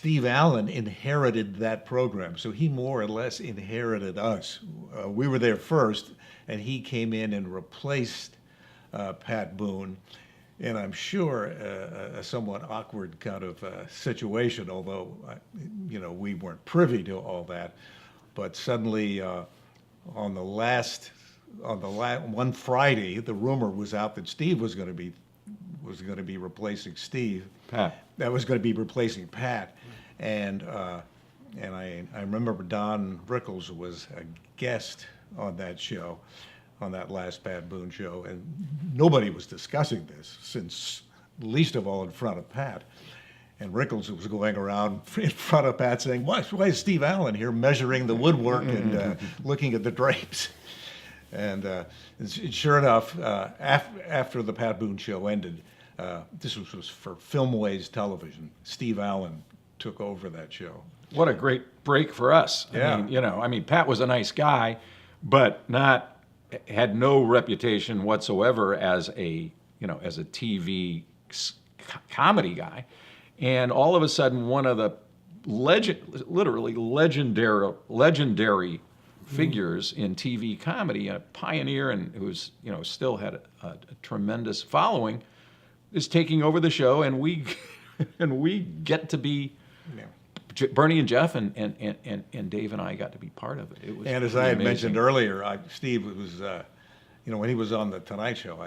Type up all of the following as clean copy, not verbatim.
Steve Allen inherited that program, so he more or less inherited us. We were there first, and he came in and replaced Pat Boone. And I'm sure a somewhat awkward kind of situation, although we weren't privy to all that. But suddenly, on the one Friday, the rumor was out that Steve was going to be replacing Steve. Pat. That was going to be replacing Pat, and I remember Don Rickles was a guest on that show, on that last Pat Boone show, and nobody was discussing this, since least of all in front of Pat. And Rickles was going around in front of Pat saying, why is Steve Allen here measuring the woodwork and looking at the drapes? And sure enough, after the Pat Boone show ended, this was for Filmways Television, Steve Allen took over that show. What a great break for us. Yeah. I mean, Pat was a nice guy, but had no reputation whatsoever as a TV comedy guy. And all of a sudden, one of the literally legendary figures in TV comedy, a pioneer and who's still had a tremendous following, is taking over the show, and we get to be. Bernie and Jeff and Dave and I got to be part of it. It was and as I had amazing. mentioned earlier, Steve was, when he was on the Tonight Show,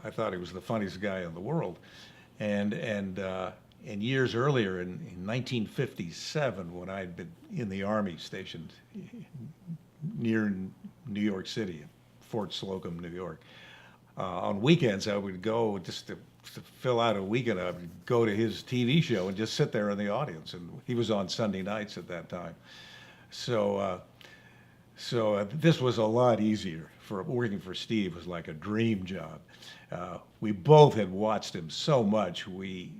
I thought he was the funniest guy in the world, and years earlier, in 1957, when I had been in the Army stationed near New York City, Fort Slocum, New York, on weekends I would go just to fill out a weekend. I would go to his TV show and just sit there in the audience, and he was on Sunday nights at that time. So this was a lot easier. Working for Steve was like a dream job. We both had watched him so much. We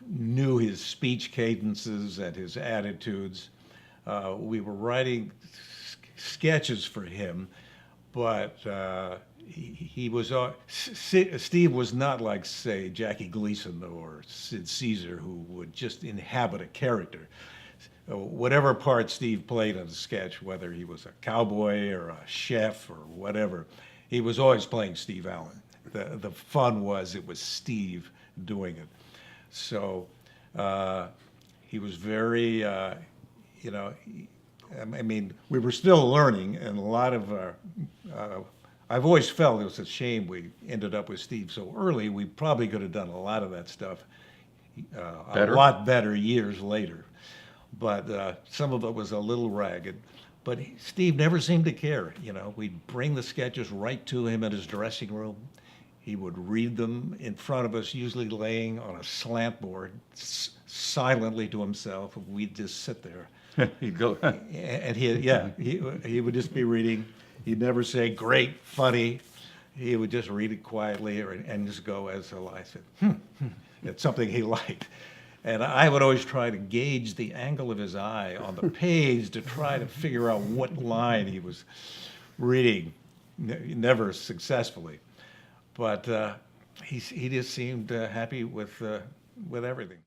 knew his speech cadences and his attitudes. We were writing sketches for him, but Steve was not like, say, Jackie Gleason or Sid Caesar, who would just inhabit a character. Whatever part Steve played in a sketch, whether he was a cowboy or a chef or whatever, he was always playing Steve Allen. The fun was it was Steve doing it. So he was very, we were still learning, and a lot of I've always felt it was a shame we ended up with Steve so early. We probably could have done a lot of that stuff a lot better years later. But some of it was a little ragged. But Steve never seemed to care. We'd bring the sketches right to him in his dressing room. He would read them in front of us, usually laying on a slant board, silently to himself. We'd just sit there. He'd go. And he would just be reading. He'd never say, great, funny. He would just read it quietly and just go, as Elias said, It's something he liked. And I would always try to gauge the angle of his eye on the page to try to figure out what line he was reading, never successfully. But he just seemed happy with everything.